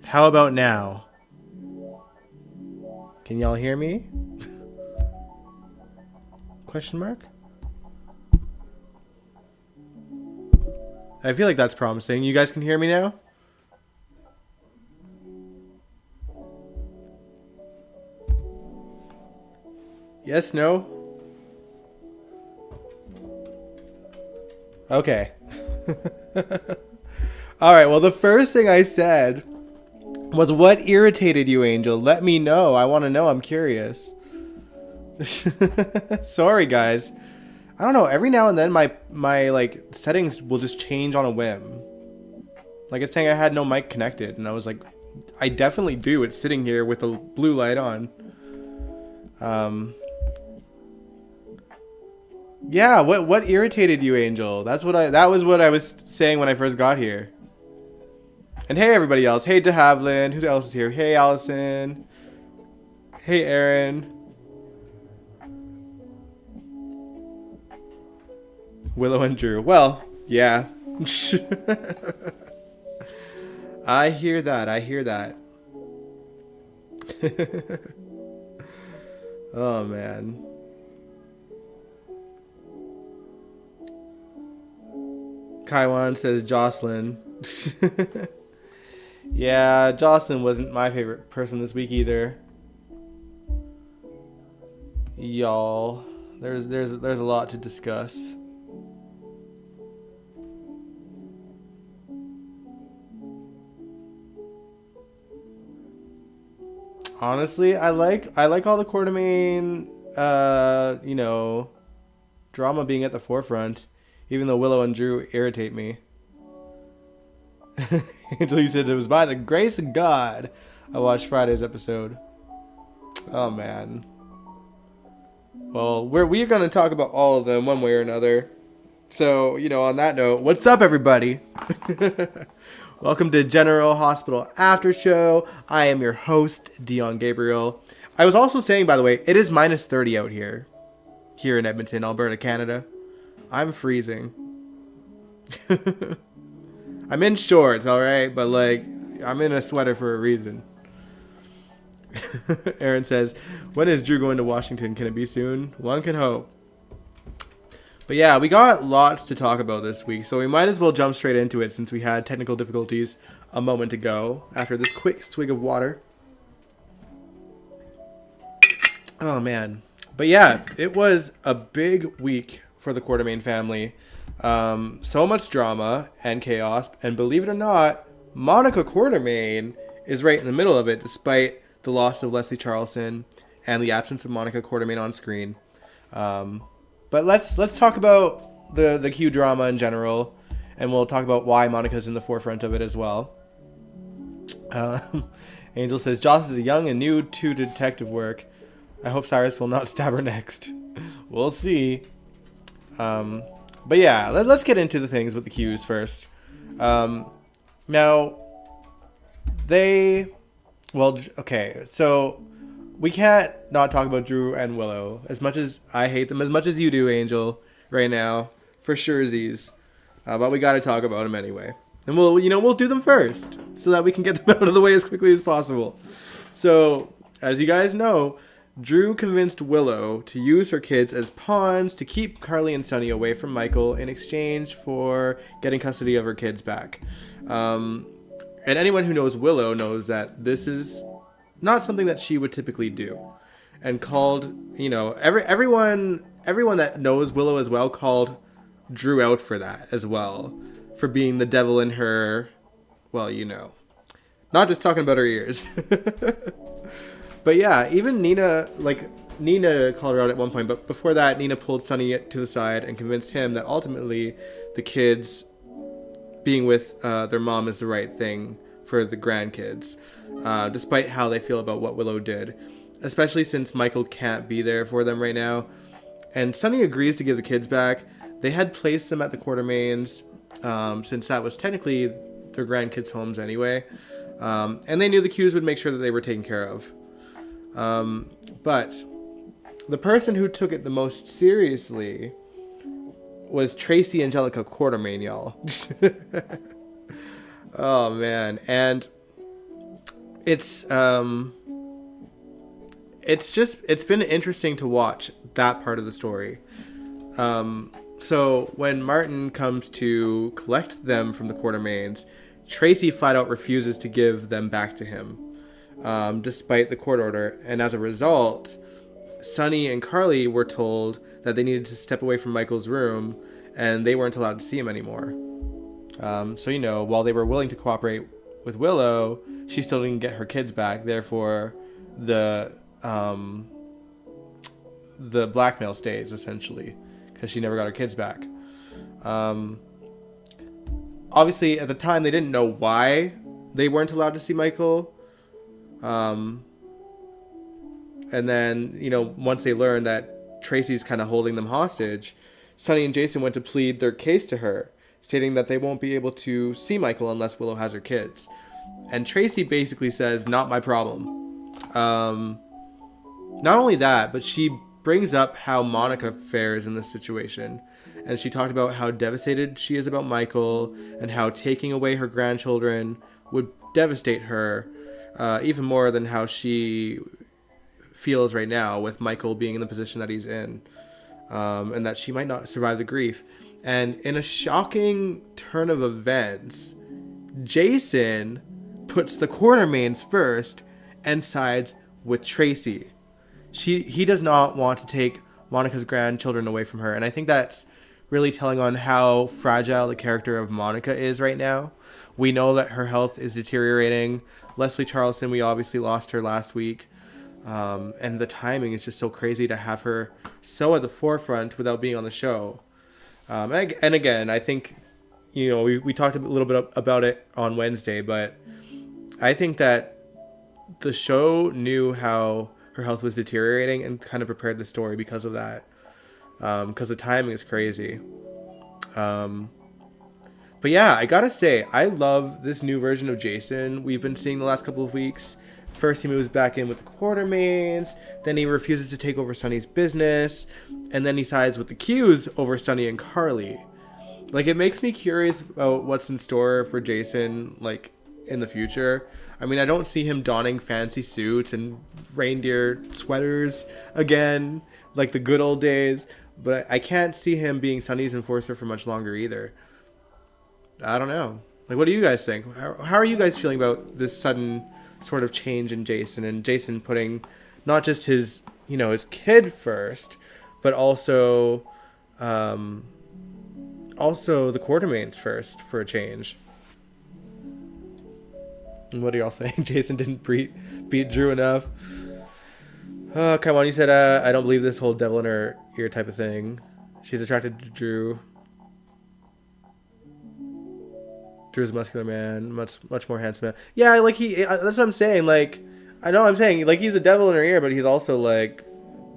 How about now? Can y'all hear me? Question mark? I feel like that's promising. You guys can hear me now? Yes, no? Okay. Alright, well, the first thing I said was, what irritated you, Angel? Let me know. I want to know. I'm curious. Sorry, guys. I don't know. Every now and then, my like settings will just change on a whim. Like it's saying I had no mic connected, and I was like, I definitely do. It's sitting here with the blue light on. Yeah. What irritated you, Angel? That was what I was saying when I first got here. And hey, everybody else. Hey, De Havilland. Who else is here? Hey, Allison. Hey, Aaron. Willow and Drew. Well, yeah. I hear that. I hear that. Oh, man. Kaiwan says Jocelyn. Yeah, Jocelyn wasn't my favorite person this week either. Y'all, there's a lot to discuss. Honestly, I like all the Quartermain, you know, drama being at the forefront, even though Willow and Drew irritate me. Until you said it was by the grace of God I watched Friday's episode. Oh man. Well, we're going to talk about all of them one way or another. So, you know, on that note, what's up, everybody? Welcome to General Hospital After Show. I am your host, Dion Gabriel. I was also saying, by the way, it is minus 30 out here in Edmonton, Alberta, Canada. I'm freezing. I'm in shorts, all right? But, like, I'm in a sweater for a reason. Aaron says, when is Drew going to Washington? Can it be soon? One can hope. But yeah, we got lots to talk about this week, so we might as well jump straight into it since we had technical difficulties a moment ago after this quick swig of water. Oh, man. But yeah, it was a big week for the Quartermain family. So much drama and chaos, and believe it or not, Monica Quartermain is right in the middle of it, despite the loss of Leslie Charlson and the absence of Monica Quartermain on screen. But let's talk about the Q drama in general, and we'll talk about why Monica's in the forefront of it as well. Angel says, Joss is young and new to detective work. I hope Cyrus will not stab her next. We'll see. But yeah, let's get into the things with the Qs first. Now, okay, so we can't not talk about Drew and Willow. As much as I hate them, as much as you do, Angel, right now, for surezies. But we got to talk about them anyway. And we'll do them first, so that we can get them out of the way as quickly as possible. So, as you guys know, Drew convinced Willow to use her kids as pawns to keep Carly and Sonny away from Michael in exchange for getting custody of her kids back. And anyone who knows Willow knows that this is not something that she would typically do. And called, everyone that knows Willow as well called Drew out for that as well. For being the devil in her, well, Not just talking about her ears. But yeah, even Nina called her out at one point, but before that, Nina pulled Sonny to the side and convinced him that ultimately the kids being with their mom is the right thing for the grandkids, despite how they feel about what Willow did, especially since Michael can't be there for them right now. And Sonny agrees to give the kids back. They had placed them at the Quartermains, since that was technically their grandkids' homes anyway. And they knew the Qs would make sure that they were taken care of. But the person who took it the most seriously was Tracy Angelica Quartermain, y'all. Oh man, and it's been interesting to watch that part of the story. So when Martin comes to collect them from the Quartermains, Tracy flat out refuses to give them back to him, despite the court order. And as a result, Sonny and Carly were told that they needed to step away from Michael's room and they weren't allowed to see him anymore. So, while they were willing to cooperate with Willow, she still didn't get her kids back. Therefore, the blackmail stays, essentially, because she never got her kids back. Obviously, at the time, they didn't know why they weren't allowed to see Michael. And then, once they learned that Tracy's kind of holding them hostage, Sonny and Jason went to plead their case to her, stating that they won't be able to see Michael unless Willow has her kids. And Tracy basically says, not my problem. Not only that, but she brings up how Monica fares in this situation. And she talked about how devastated she is about Michael and how taking away her grandchildren would devastate her, even more than how she feels right now with Michael being in the position that he's in, and that she might not survive the grief. And in a shocking turn of events, Jason puts the Quartermains first and sides with Tracy. He does not want to take Monica's grandchildren away from her, and I think that's really telling on how fragile the character of Monica is right now. We know that her health is deteriorating. Leslie Charleston, we obviously lost her last week. And the timing is just so crazy to have her so at the forefront without being on the show. And again, I think, we talked a little bit about it on Wednesday, but I think that the show knew how her health was deteriorating and kind of prepared the story because of that. Because the timing is crazy. But yeah, I gotta say, I love this new version of Jason we've been seeing the last couple of weeks. First, he moves back in with the Quartermains. Then he refuses to take over Sonny's business. And then he sides with the Qs over Sonny and Carly. It makes me curious about what's in store for Jason, in the future. I mean, I don't see him donning fancy suits and reindeer sweaters again, like the good old days. But I can't see him being Sonny's enforcer for much longer either. I don't know. What do you guys think? How are you guys feeling about this sudden sort of change in Jason, and Jason putting not just his kid first, but also the Quartermains first for a change? And what are y'all saying? Jason didn't beat Drew enough. Oh, come on. You said, I don't believe this whole devil in her ear type of thing. She's attracted to Drew. Drew's a muscular man, much more handsome man. Yeah, that's what I'm saying. I know I'm saying, he's a devil in her ear, but he's also,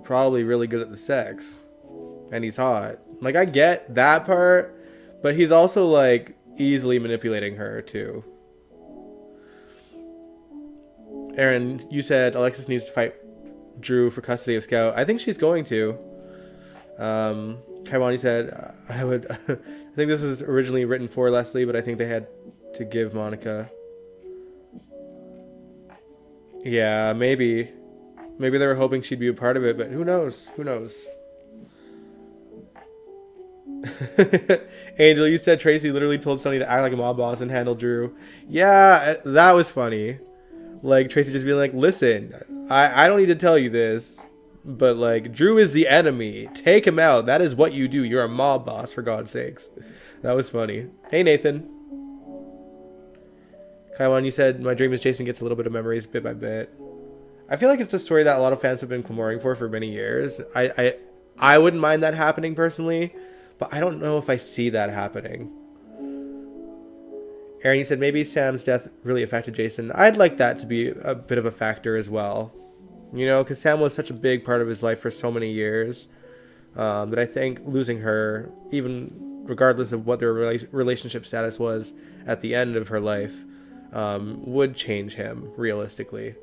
probably really good at the sex. And he's hot. I get that part, but he's also, easily manipulating her, too. Aaron, you said Alexis needs to fight Drew for custody of Scout. I think she's going to. Kaimani said, I would... I think this was originally written for Leslie, but I think they had to give Monica. Yeah, maybe. Maybe they were hoping she'd be a part of it, but who knows? Who knows? Angel, you said Tracy literally told Sunny to act like a mob boss and handle Drew. Yeah, that was funny. Like, Tracy just being like, listen, I don't need to tell you this, but, like, Drew is the enemy. Take him out. That is what you do. You're a mob boss, for God's sakes. That was funny. Hey, Nathan. Kaiwan, you said, my dream is Jason gets a little bit of memories bit by bit. I feel like it's a story that a lot of fans have been clamoring for many years. I wouldn't mind that happening personally, but I don't know if I see that happening. Aaron, you said maybe Sam's death really affected Jason. I'd like that to be a bit of a factor as well. You know, because Sam was such a big part of his life for so many years that I think losing her, even regardless of what their relationship status was at the end of her life, would change him, realistically.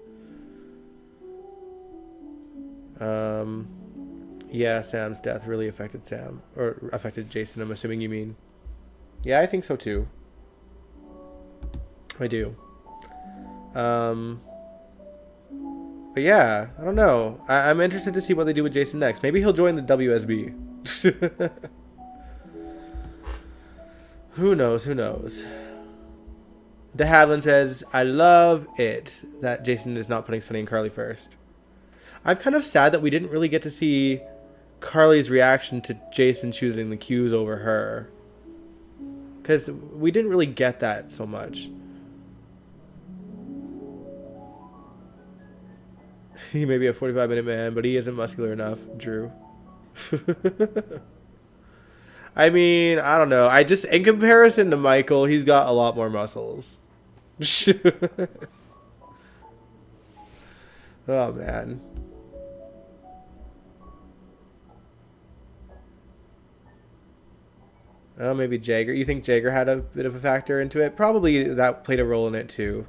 Yeah, Sam's death really affected Sam, or affected Jason, I'm assuming you mean. Yeah, I think so too. I do. But yeah, I don't know. I'm interested to see what they do with Jason next. Maybe he'll join the WSB. Who knows? Who knows? De Havilland says, I love it that Jason is not putting Sunny and Carly first. I'm kind of sad that we didn't really get to see Carly's reaction to Jason choosing the Qs over her. Because we didn't really get that so much. He may be a 45-minute man, but he isn't muscular enough, Drew. I mean, I don't know. I just, in comparison to Michael, he's got a lot more muscles. Oh, man. Oh, maybe Jagger. You think Jagger had a bit of a factor into it? Probably that played a role in it, too.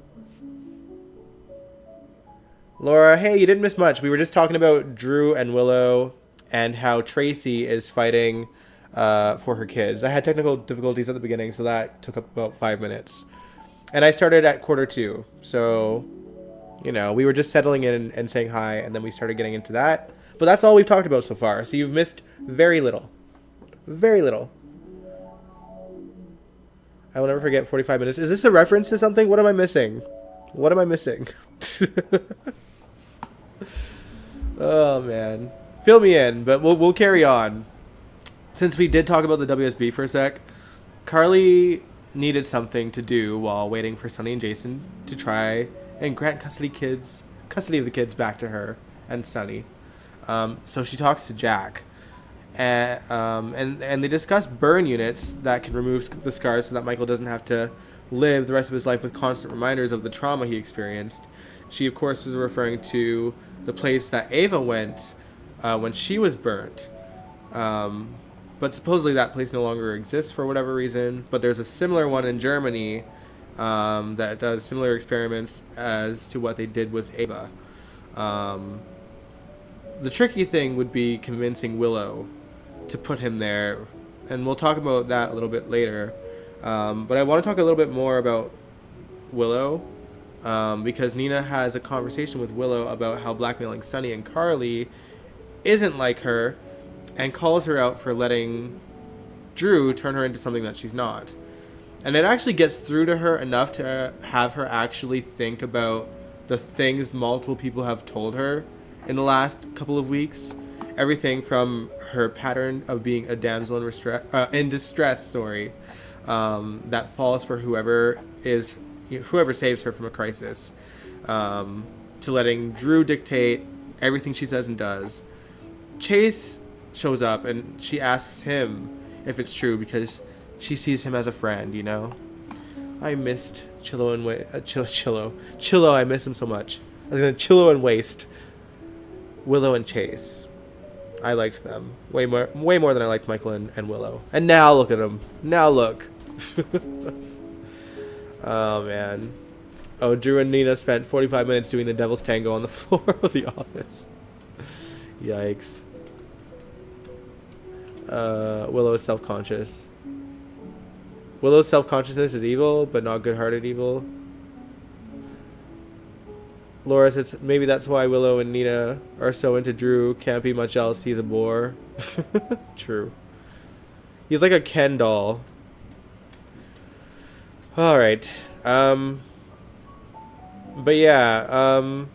Laura, hey, you didn't miss much. We were just talking about Drew and Willow and how Tracy is fighting for her kids. I had technical difficulties at the beginning, so that took up about 5 minutes. And I started at 1:45. So, you know, we were just settling in and saying hi, and then we started getting into that. But that's all we've talked about so far. So you've missed very little. Very little. I will never forget 45 minutes. Is this a reference to something? What am I missing? What am I missing? Oh, man. Fill me in, but we'll carry on. Since we did talk about the WSB for a sec, Carly needed something to do while waiting for Sunny and Jason to try and grant custody of the kids back to her and Sunny. So she talks to Jack. And they discuss burn units that can remove the scars so that Michael doesn't have to live the rest of his life with constant reminders of the trauma he experienced. She, of course, was referring to the place that Ava went when she was burnt. But supposedly that place no longer exists for whatever reason. But there's a similar one in Germany that does similar experiments as to what they did with Ava. The tricky thing would be convincing Willow to put him there. And we'll talk about that a little bit later. But I want to talk a little bit more about Willow. Because Nina has a conversation with Willow about how blackmailing Sunny and Carly isn't like her, and calls her out for letting Drew turn her into something that she's not. And it actually gets through to her enough to have her actually think about the things multiple people have told her in the last couple of weeks. Everything from her pattern of being a damsel in distress, that falls for whoever saves her from a crisis, to letting Drew dictate everything she says and does. Chase shows up and she asks him if it's true because she sees him as a friend, you know? I missed Chillo and Chillo, I miss him so much. I was going to Chillo and waste Willow and Chase. I liked them way more than I liked Michael and Willow. And now look at them. Now look. Oh, man. Oh, Drew and Nina spent 45 minutes doing the devil's tango on the floor of the office. Yikes. Willow is self-conscious. Willow's self-consciousness is evil, but not good-hearted evil. Laura says maybe that's why Willow and Nina are so into Drew. Can't be much else. He's a bore. True. He's like a Ken doll. All right. But yeah.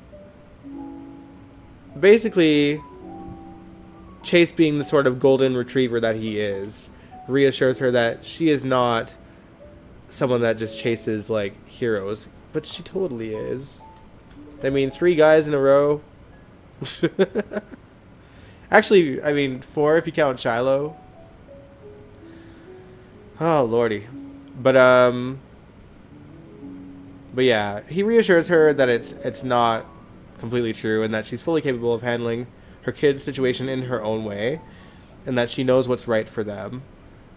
Basically, Chase, being the sort of golden retriever that he is, reassures her that she is not someone that just chases like heroes, but she totally is. I mean, 3 guys in a row. Actually, I mean 4 if you count Shiloh. Oh lordy. But yeah, he reassures her that it's not completely true, and that she's fully capable of handling her kid's situation in her own way, and that she knows what's right for them.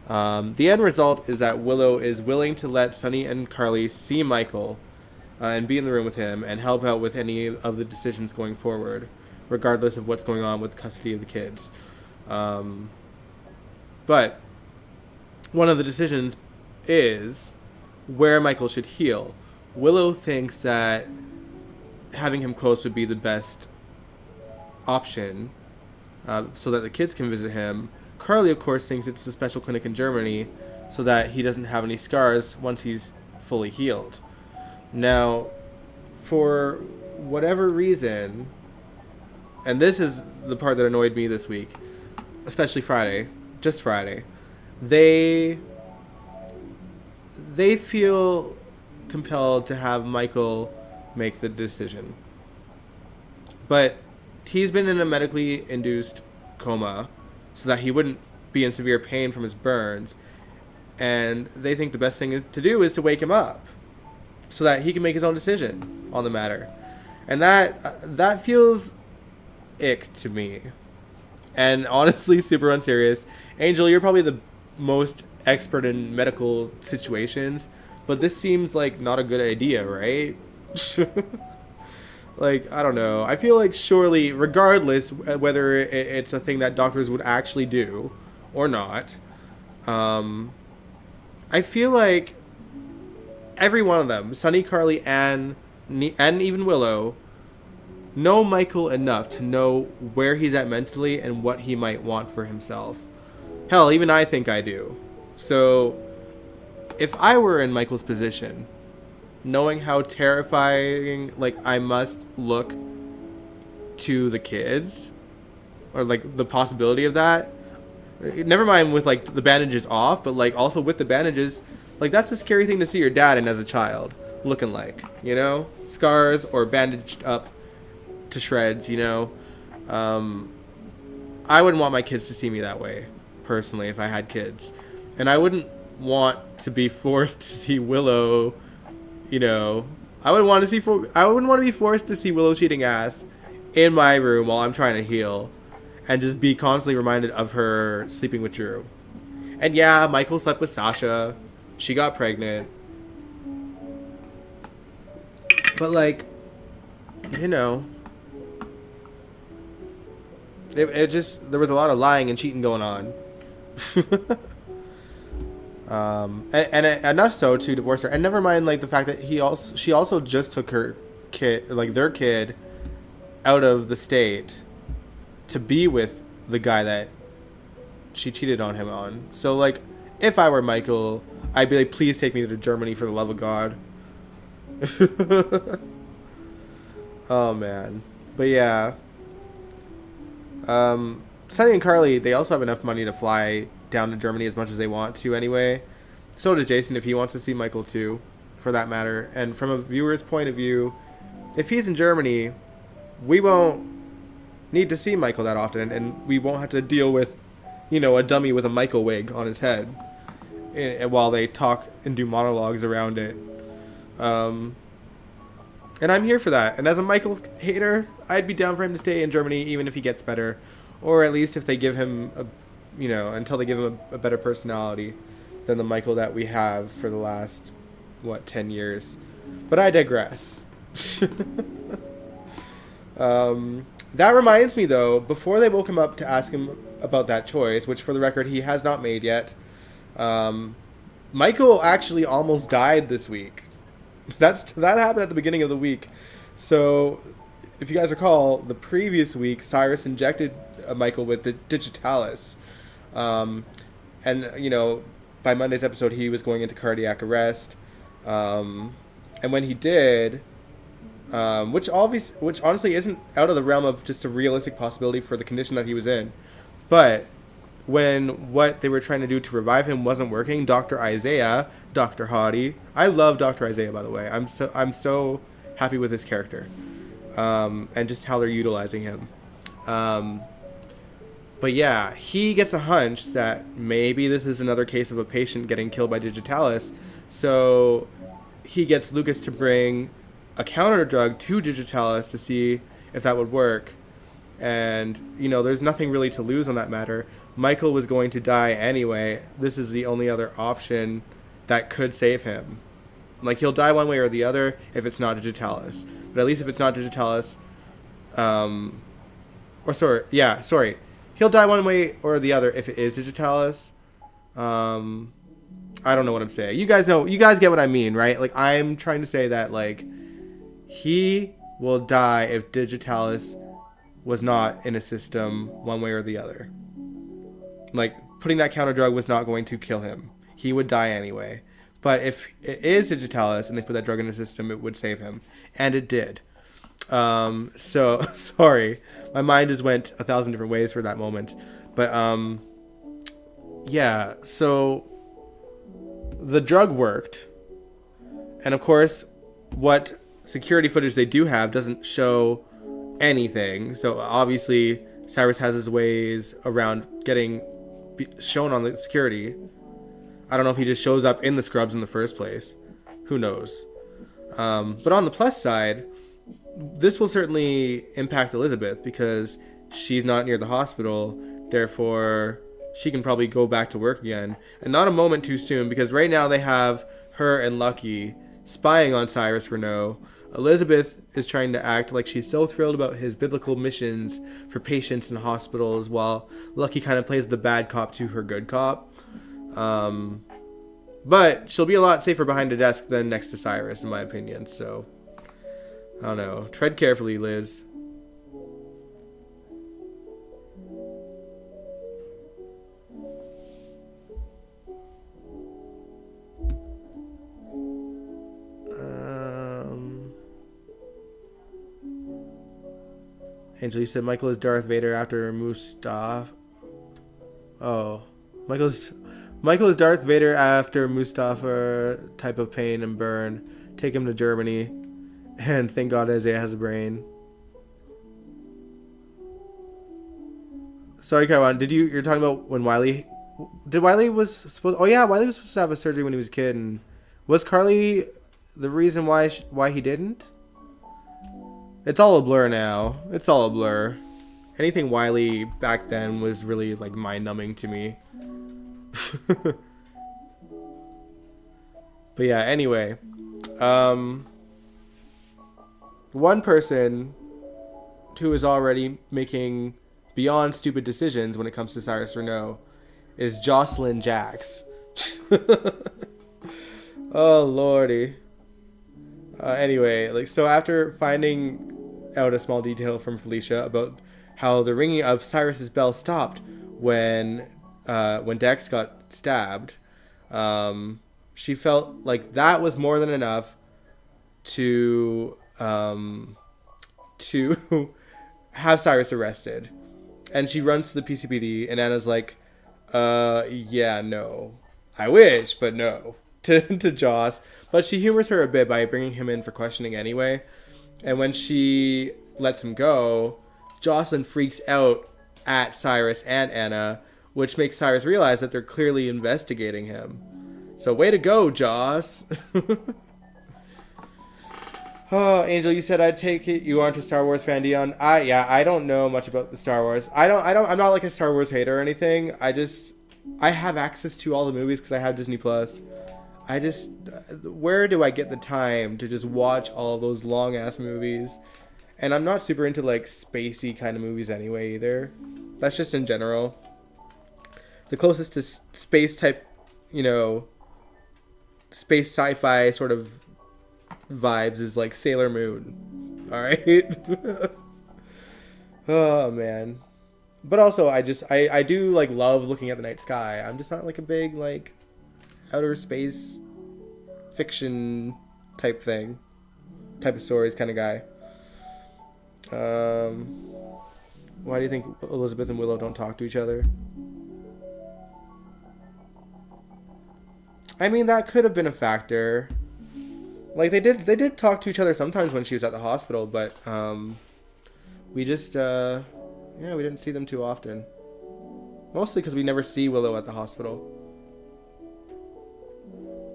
The end result is that Willow is willing to let Sunny and Carly see Michael and be in the room with him and help out with any of the decisions going forward, regardless of what's going on with custody of the kids. But one of the decisions is where Michael should heal. Willow thinks that having him close would be the best option, so that the kids can visit him. Carly, of course, thinks it's a special clinic in Germany so that he doesn't have any scars once he's fully healed. Now, for whatever reason, and this is the part that annoyed me this week, especially Friday, just Friday, they feel compelled to have Michael make the decision. But he's been in a medically induced coma so that he wouldn't be in severe pain from his burns, and they think the best thing to do is to wake him up so that he can make his own decision on the matter. And that feels ick to me. And honestly, super unserious. Angel, you're probably the most expert in medical situations, but this seems like not a good idea, right? Like, I don't know. I feel like surely, regardless whether it's a thing that doctors would actually do or not, I feel like every one of them, Sunny, Carly, and even Willow, know Michael enough to know where he's at mentally and what he might want for himself. Hell, even I think I do. So, if I were in Michael's position, knowing how terrifying, like, I must look to the kids, or, like, the possibility of that, never mind with, like, the bandages off, but, like, also with the bandages, like, that's a scary thing to see your dad in as a child looking like, you know? Scars or bandaged up to shreds, you know? I wouldn't want my kids to see me that way, personally, if I had kids. And I wouldn't want to be forced to see Willow, you know, I wouldn't want to be forced to see Willow cheating ass in my room while I'm trying to heal, and just be constantly reminded of her sleeping with Drew. And yeah, Michael slept with Sasha. She got pregnant. But, like, you know, it just, there was a lot of lying and cheating going on. And enough so to divorce her. And never mind, like, the fact that she also just took her kid, like, their kid, out of the state to be with the guy that she cheated on him on. So, like, if I were Michael, I'd be like, please take me to Germany for the love of God. Oh man. But yeah, Sunny and Carly, they also have enough money to fly down to Germany as much as they want to anyway. So does Jason, if he wants to see Michael too, for that matter. And from a viewer's point of view, if he's in Germany, we won't need to see Michael that often, and we won't have to deal with, you know, a dummy with a Michael wig on his head while they talk and do monologues around it. And I'm here for that. And as a Michael hater, I'd be down for him to stay in Germany even if he gets better, or at least if they give him until they give him a better personality than the Michael that we have for the last 10 years. But I digress. That reminds me, though, before they woke him up to ask him about that choice, which for the record he has not made yet, Michael actually almost died this week. That happened at the beginning of the week. So, if you guys recall, the previous week, Cyrus injected Michael with the digitalis. Um, and, by Monday's episode, he was going into cardiac arrest. And when he did, which honestly isn't out of the realm of just a realistic possibility for the condition that he was in. But when what they were trying to do to revive him wasn't working, Dr. Isaiah, Dr. Hottie, I love Dr. Isaiah, by the way. I'm so happy with his character, and just how they're utilizing him. But yeah, he gets a hunch that maybe this is another case of a patient getting killed by digitalis. So he gets Lucas to bring a counter drug to digitalis to see if that would work. And, there's nothing really to lose on that matter. Michael was going to die anyway. This is the only other option that could save him. Like, he'll die one way or the other if it's not digitalis. But at least if it's not digitalis, he'll die one way or the other if it is digitalis. I don't know what I'm saying. You guys get what I mean, right? Like, I'm trying to say that, like, he will die if digitalis was not in a system one way or the other. Like, putting that counter drug was not going to kill him. He would die anyway. But if it is digitalis and they put that drug in the system, it would save him. And it did. So, sorry. My mind just went 1,000 different ways for that moment. But, yeah. So, the drug worked. And, of course, what security footage they do have doesn't show anything. So, obviously, Cyrus has his ways around getting shown on the security. I don't know if he just shows up in the scrubs in the first place. Who knows? But on the plus side, this will certainly impact Elizabeth because she's not near the hospital. Therefore, she can probably go back to work again. And not a moment too soon, because right now they have her and Lucky spying on Cyrus Renault. Elizabeth is trying to act like she's so thrilled about his biblical missions for patients in hospitals, while Lucky kind of plays the bad cop to her good cop. But she'll be a lot safer behind a desk than next to Cyrus, in my opinion. So, I don't know. Tread carefully, Liz. Angel, you said Michael is Darth Vader after Mustafa. Oh, Michael is Darth Vader after Mustafa type of pain and burn. Take him to Germany, and thank God Isaiah has a brain. Sorry, Kaiwan. You're talking about when Wiley? Did Wiley was supposed? Oh yeah, Wiley was supposed to have a surgery when he was a kid, and was Carly the reason why he didn't? It's all a blur now. It's all a blur. Anything Wiley back then was really like mind-numbing to me. But yeah, anyway. One person who is already making beyond stupid decisions when it comes to Cyrus Renault is Jocelyn Jax. Oh, lordy. Anyway, so after finding out a small detail from Felicia about how the ringing of Cyrus's bell stopped when Dex got stabbed, she felt like that was more than enough to have Cyrus arrested. And she runs to the PCPD, and Anna's like, yeah, no. I wish, but no. To Joss. But she humors her a bit by bringing him in for questioning anyway. And when she lets him go, Jocelyn freaks out at Cyrus and Anna, which makes Cyrus realize that they're clearly investigating him. So way to go, Joss. Oh, Angel, you said I'd take it you aren't a Star Wars fan, Dion. I don't know much about the Star Wars. I'm not like a Star Wars hater or anything. I have access to all the movies because I have Disney Plus. Where do I get the time to just watch all of those long ass movies? And I'm not super into like spacey kind of movies anyway either. That's just in general. The closest to space type, space sci-fi sort of vibes is like Sailor Moon. All right. Oh man. But also, I do like love looking at the night sky. I'm just not like a big like outer space fiction type of stories kind of guy. Why do you think Elizabeth and Willow don't talk to each other? I mean, that could have been a factor. Like they did talk to each other sometimes when she was at the hospital, but we just yeah, we didn't see them too often. Mostly because we never see Willow at the hospital.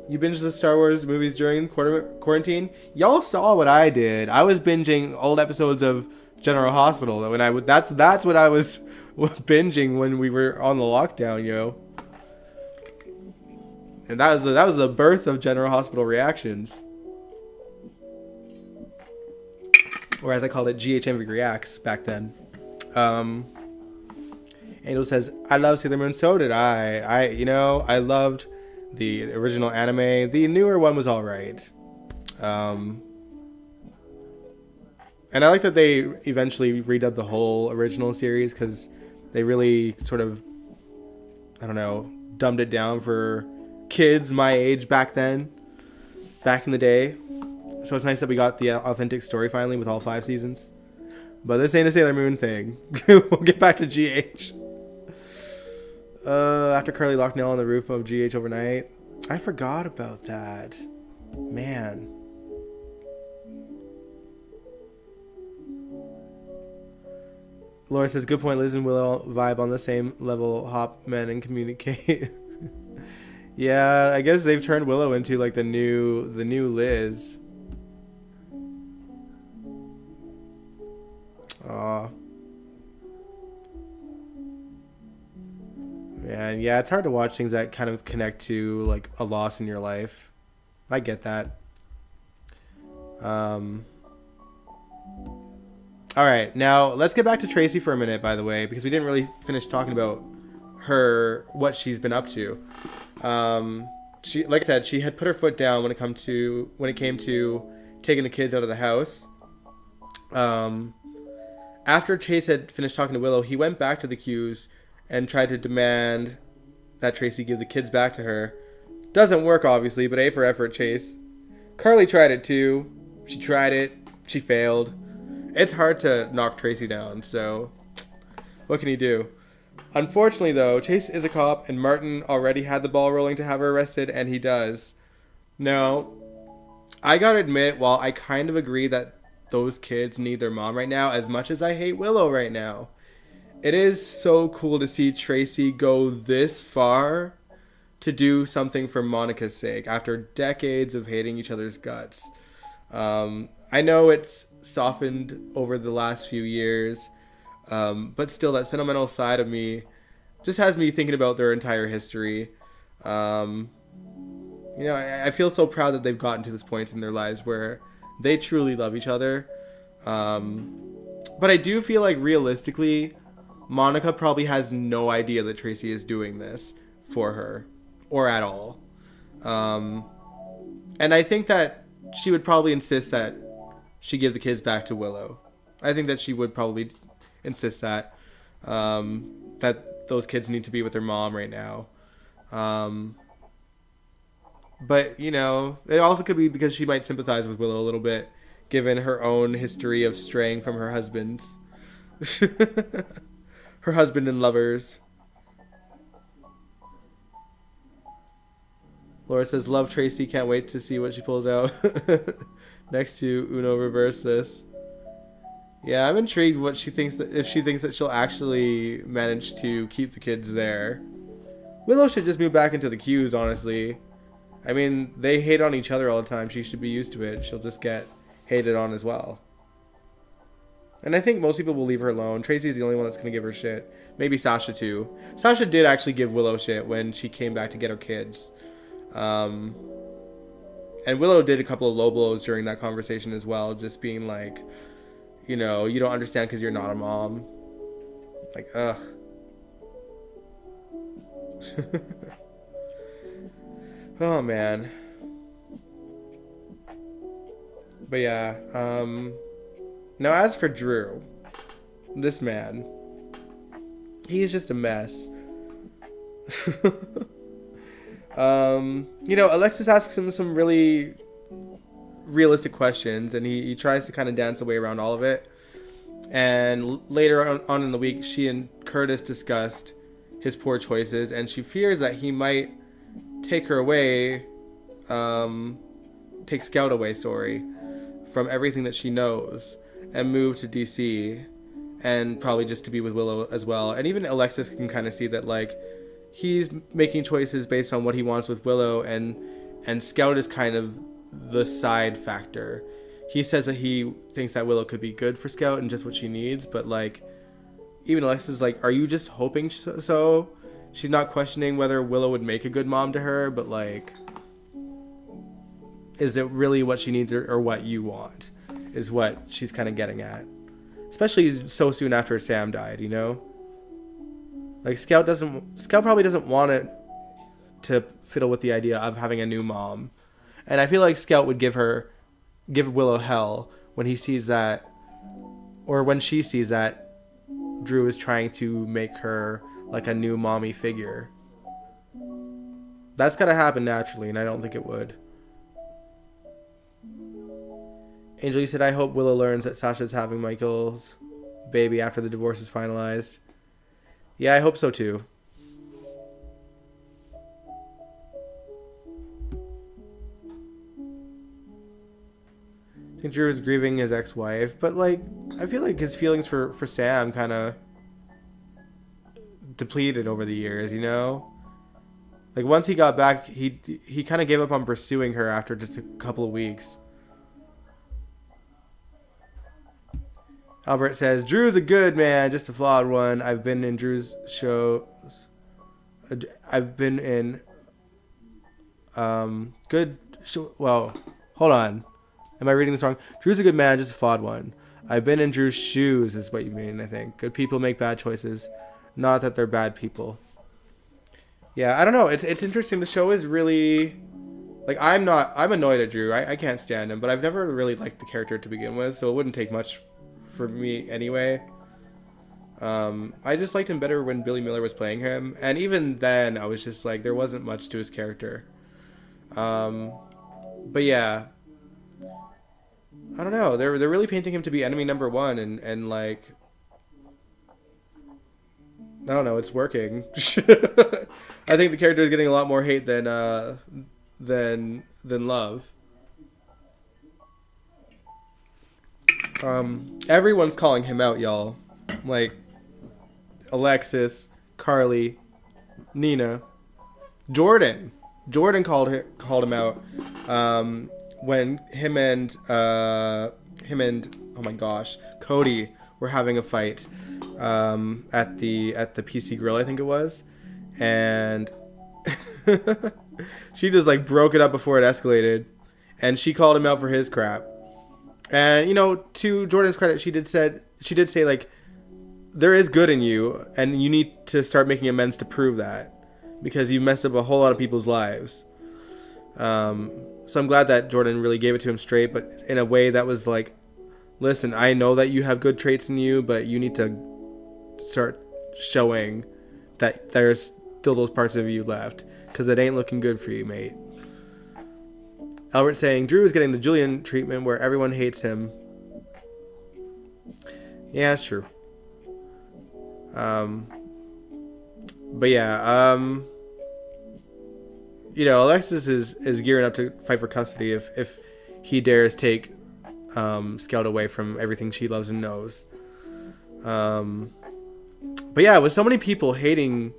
You binged the Star Wars movies during quarantine? Y'all saw what I did. I was binging old episodes of General Hospital. That's what I was binging when we were on the lockdown, yo. And that was the birth of General Hospital Reactions. Or as I called it, GHMV Reacts back then. Angel says, I love Sailor Moon, so did I. I loved the original anime. The newer one was alright. And I like that they eventually redubbed the whole original series because they really sort of, I don't know, dumbed it down for kids my age back in the day. So it's nice that we got the authentic story finally with all 5 seasons. But this ain't a Sailor Moon thing. We'll get back to GH. After Carly locked Nell on the roof of GH overnight. I forgot about that. Man. Laura says, good point. Liz and Willow vibe on the same level. Hop men and communicate. Yeah, I guess they've turned Willow into like the new Liz. Aw. Man, yeah, it's hard to watch things that kind of connect to like a loss in your life. I get that. All right, now let's get back to Tracy for a minute, by the way, because we didn't really finish talking about what she's been up to. She, like I said, she had put her foot down when it came to taking the kids out of the house. After Chase had finished talking to Willow, he went back to the Qs and tried to demand that Tracy give the kids back to her. Doesn't work, obviously, but A for effort, Chase. Carly tried it too. She tried it. She failed. It's hard to knock Tracy down, so what can he do? Unfortunately, though, Chase is a cop, and Martin already had the ball rolling to have her arrested, and he does. Now, I gotta admit, while I kind of agree that those kids need their mom right now, as much as I hate Willow right now, it is so cool to see Tracy go this far to do something for Monica's sake after decades of hating each other's guts. I know it's softened over the last few years, but still that sentimental side of me just has me thinking about their entire history. I feel so proud that they've gotten to this point in their lives where they truly love each other. But I do feel like realistically, Monica probably has no idea that Tracy is doing this for her or at all. And I think that she would probably insist that she give the kids back to Willow. I think that she would probably insist that those kids need to be with their mom right now. But, it also could be because she might sympathize with Willow a little bit, given her own history of straying from her husband's. Her husband and lovers. Laura says, love Tracy, can't wait to see what she pulls out. Next to Uno reverse this. Yeah, I'm intrigued if she thinks that she'll actually manage to keep the kids there. Willow should just move back into the Qs, honestly. I mean, they hate on each other all the time. She should be used to it. She'll just get hated on as well. And I think most people will leave her alone. Tracy's the only one that's going to give her shit. Maybe Sasha, too. Sasha did actually give Willow shit when she came back to get her kids. And Willow did a couple of low blows during that conversation as well. Just being like, you don't understand because you're not a mom. Like, ugh. Oh, man. But yeah, Now, as for Drew, this man, he's just a mess. Alexis asks him some really realistic questions, and he tries to kind of dance away around all of it. And later on in the week, she and Curtis discussed his poor choices, and she fears that he might take her away, take Scout away, from everything that she knows, and move to DC, and probably just to be with Willow as well. And even Alexis can kind of see that, like, he's making choices based on what he wants with Willow, and Scout is kind of the side factor. He says that he thinks that Willow could be good for Scout and just what she needs, but, like, even Alexis is like, are you just hoping so? She's not questioning whether Willow would make a good mom to her, but, like, is it really what she needs or what you want is what she's kind of getting at. Especially so soon after Sam died, you know? Like, Scout probably doesn't want it to fiddle with the idea of having a new mom. And I feel like Scout would give Willow hell when he sees that, or when she sees that Drew is trying to make her like a new mommy figure. That's gotta happen naturally, and I don't think it would. Angel, you said, I hope Willow learns that Sasha's having Michael's baby after the divorce is finalized. Yeah, I hope so too. I think Drew is grieving his ex-wife, but, like, I feel like his feelings for Sam kind of depleted over the years, you know? Like, once he got back, he kind of gave up on pursuing her after just a couple of weeks. Albert says, Drew's a good man, just a flawed one. I've been in Drew's shows. I've been in good show. Well, hold on. Am I reading this wrong? Drew's a good man, just a flawed one. I've been in Drew's shoes is what you mean, I think. Good people make bad choices. Not that they're bad people. Yeah, I don't know. It's interesting. The show is really... Like, I'm annoyed at Drew. I can't stand him, but I've never really liked the character to begin with, so it wouldn't take much for me anyway. I just liked him better when Billy Miller was playing him, and even then I was just like, there wasn't much to his character. But yeah, I don't know, they're really painting him to be enemy number one, and like, I don't know, it's working. I think the character is getting a lot more hate than love. Everyone's calling him out, y'all. Like, Alexis, Carly, Nina, Jordan. Jordan called him out when him and oh my gosh, Cody were having a fight at the PC Grill, I think it was, and she just like broke it up before it escalated, and she called him out for his crap. And, you know, to Jordan's credit, she did say, like, there is good in you, and you need to start making amends to prove that, because you've messed up a whole lot of people's lives. So I'm glad that Jordan really gave it to him straight, but in a way that was like, listen, I know that you have good traits in you, but you need to start showing that there's still those parts of you left, because it ain't looking good for you, mate. Albert saying, Drew is getting the Julian treatment where everyone hates him. Yeah, that's true. But yeah, you know, Alexis is gearing up to fight for custody if he dares take Scout away from everything she loves and knows. But yeah, with so many people hating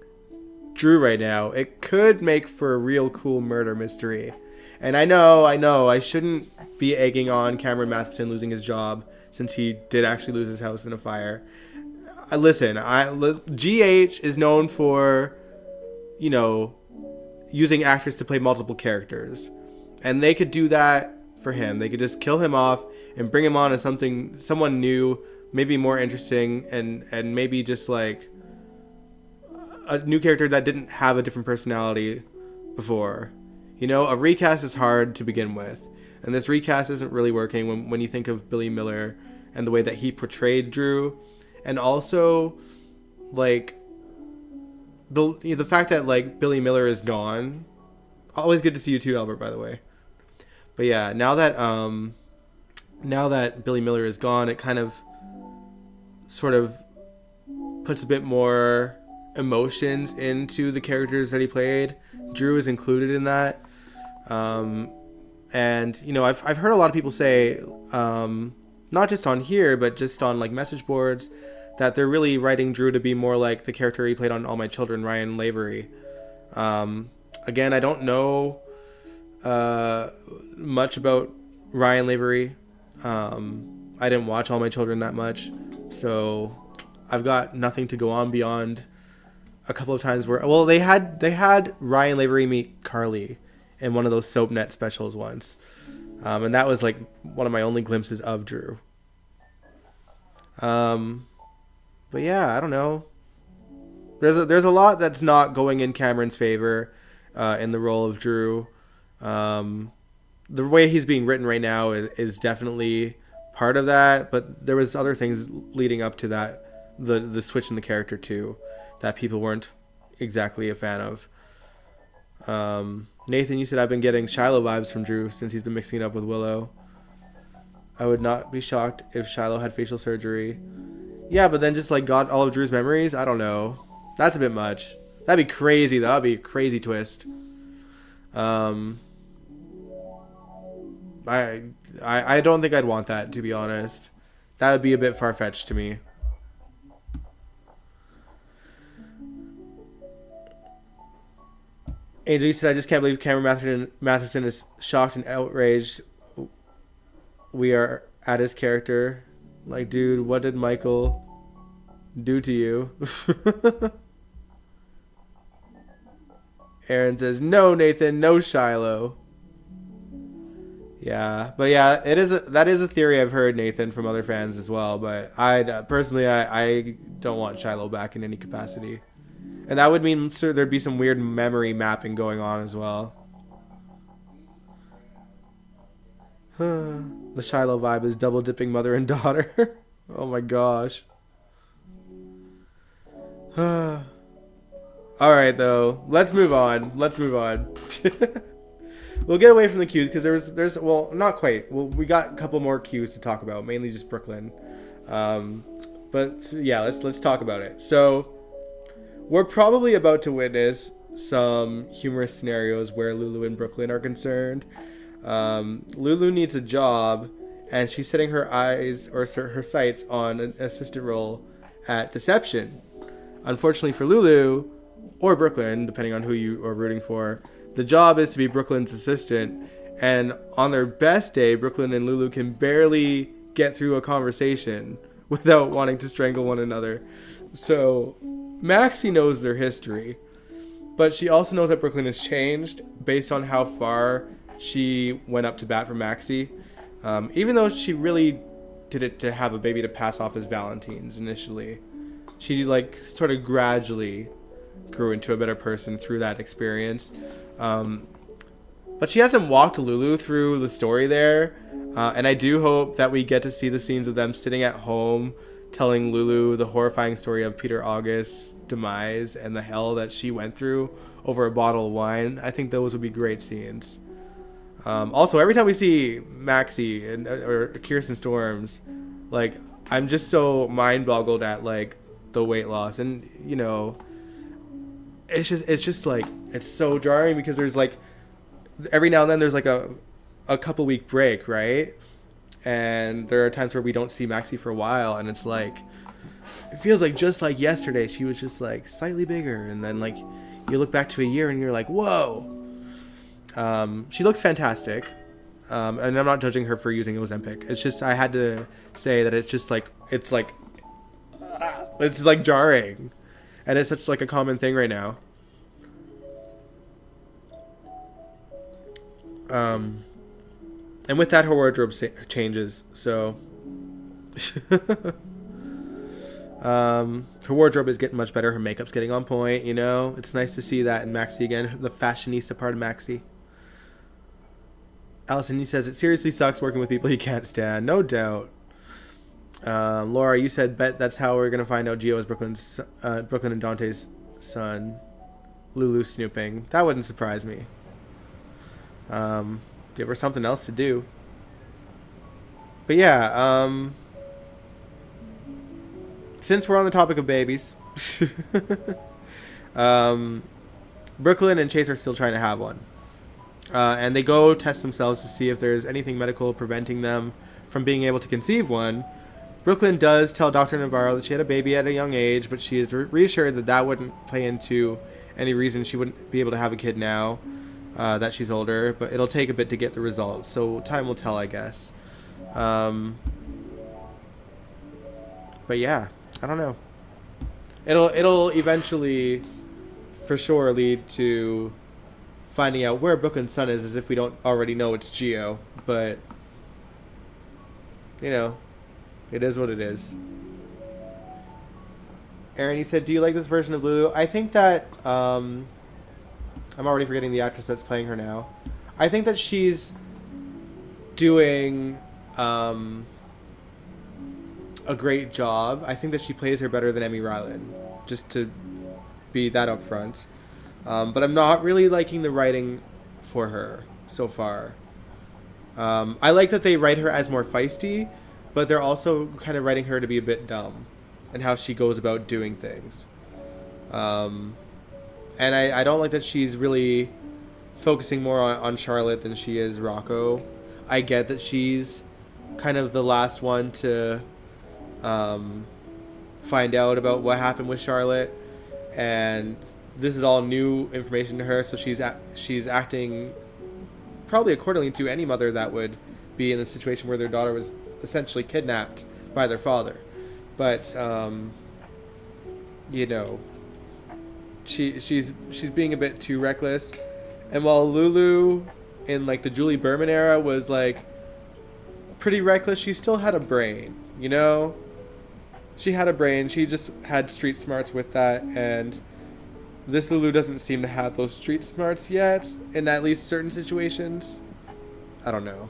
Drew right now, it could make for a real cool murder mystery. And I know, I shouldn't be egging on Cameron Matheson losing his job, since he did actually lose his house in a fire. Listen, GH is known for, you know, using actors to play multiple characters. And they could do that for him. They could just kill him off and bring him on as someone new, maybe more interesting, and maybe just like a new character that didn't have a different personality before. You know, a recast is hard to begin with, and this recast isn't really working when you think of Billy Miller and the way that he portrayed Drew, and also like the fact that like Billy Miller is gone. Always good to see you too, Albert, by the way. But yeah, now that Billy Miller is gone, it kind of sort of puts a bit more emotions into the characters that he played. Drew is included in that. And you know, I've heard a lot of people say, not just on here, but just on like message boards, that they're really writing Drew to be more like the character he played on All My Children, Ryan Lavery. Again, I don't know much about Ryan Lavery. I didn't watch All My Children that much, so I've got nothing to go on beyond a couple of times where, well, they had Ryan Lavery meet Carly in one of those SoapNet specials once, and that was like one of my only glimpses of Drew. But yeah, I don't know. There's a lot that's not going in Cameron's favor in the role of Drew. The way he's being written right now is definitely part of that, but there was other things leading up to that, the switch in the character too, that people weren't exactly a fan of. Nathan, you said I've been getting Shiloh vibes from Drew since he's been mixing it up with Willow. I would not be shocked if Shiloh had facial surgery. Yeah, but then just like got all of Drew's memories? I don't know. That's a bit much. That'd be crazy. That'd be a crazy twist. I don't think I'd want that, to be honest. That would be a bit far-fetched to me. Angel, you said, I just can't believe Cameron Matheson is shocked and outraged we are at his character. Like, dude, what did Michael do to you? Aaron says, no, Nathan, no Shiloh. Yeah, but yeah, that is a theory I've heard, Nathan, from other fans as well. But I don't want Shiloh back in any capacity, and that would mean there'd be some weird memory mapping going on as well. The Shiloh vibe is double dipping mother and daughter. Oh my gosh. All right, though, let's move on. We'll get away from the cues because there's well, not quite. Well, we got a couple more cues to talk about, mainly just Brooklyn. But yeah, let's talk about it. So we're probably about to witness some humorous scenarios where Lulu and Brooklyn are concerned. Lulu needs a job, and she's setting her eyes or her sights on an assistant role at Deception. Unfortunately for Lulu, or Brooklyn, depending on who you are rooting for, the job is to be Brooklyn's assistant, and on their best day, Brooklyn and Lulu can barely get through a conversation without wanting to strangle one another. So Maxie knows their history, but she also knows that Brooklyn has changed based on how far she went up to bat for Maxie. Even though she really did it to have a baby to pass off as Valentine's initially, she like sort of gradually grew into a better person through that experience. But she hasn't walked Lulu through the story there, and I do hope that we get to see the scenes of them sitting at home telling Lulu the horrifying story of Peter August's demise and the hell that she went through over a bottle of wine. I think those would be great scenes. Also, every time we see Maxie or Kirsten Storms, like, I'm just so mind boggled at like the weight loss, and you know, it's just like, it's so jarring because there's like every now and then there's like a couple week break, right? And there are times where we don't see Maxie for a while, and it's like, it feels like just like yesterday she was just like slightly bigger, and then like you look back to a year and you're like, whoa. She looks fantastic, and I'm not judging her for using Ozempic. It's just I had to say that it's like jarring, and it's such like a common thing right now. And with that, her wardrobe changes. So her wardrobe is getting much better. Her makeup's getting on point. You know, it's nice to see that in Maxie again, the fashionista part of Maxie. Allison, he says, it seriously sucks working with people he can't stand. No doubt. Laura, you said bet that's how we're gonna find out Gio is Brooklyn and Dante's son. Lulu snooping. That wouldn't surprise me. Give her something else to do. But yeah, since we're on the topic of babies, Brooklyn and Chase are still trying to have one. And they go test themselves to see if there's anything medical preventing them from being able to conceive one. Brooklyn does tell Dr. Navarro that she had a baby at a young age, but she is reassured that that wouldn't play into any reason she wouldn't be able to have a kid now that she's older. But it'll take a bit to get the results, so time will tell, I guess. But yeah, I don't know. It'll eventually, for sure, lead to finding out where Brooklyn's son is, as if we don't already know it's Gio. But you know, it is what it is. Aaron, you said, do you like this version of Lulu? I think that I'm already forgetting the actress that's playing her now. I think that she's doing a great job. I think that she plays her better than Emmy Ryland, just to be that upfront. But I'm not really liking the writing for her so far. I like that they write her as more feisty, but they're also kind of writing her to be a bit dumb and how she goes about doing things. And I don't like that she's really focusing more on Charlotte than she is Rocco. I get that she's kind of the last one to find out about what happened with Charlotte, and this is all new information to her, so she's acting probably accordingly to any mother that would be in the situation where their daughter was essentially kidnapped by their father. But you know, she's being a bit too reckless. And while Lulu in like the Julie Berman era was like pretty reckless, she still had a brain, you know? She had a brain. She just had street smarts with that, and this Lulu doesn't seem to have those street smarts yet in at least certain situations. I don't know.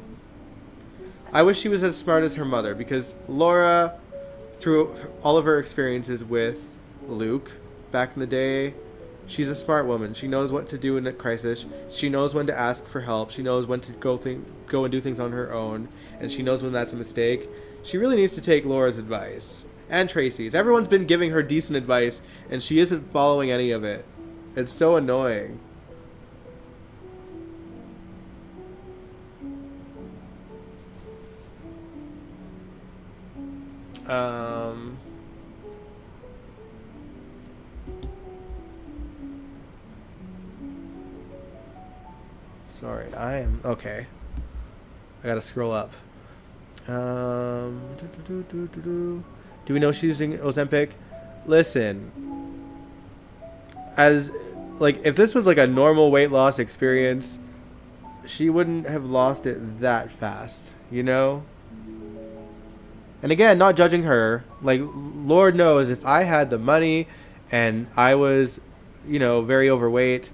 I wish she was as smart as her mother, because Laura, through all of her experiences with Luke back in the day, she's a smart woman. She knows what to do in a crisis. She knows when to ask for help. She knows when to go and do things on her own, and she knows when that's a mistake. She really needs to take Laura's advice. And Tracy's. Everyone's been giving her decent advice, and she isn't following any of it. It's so annoying. Sorry, I am... Okay. I gotta scroll up. Do we know she's using Ozempic? Listen, as like if this was like a normal weight loss experience, she wouldn't have lost it that fast, you know? And again, not judging her. Like, Lord knows if I had the money and I was, you know, very overweight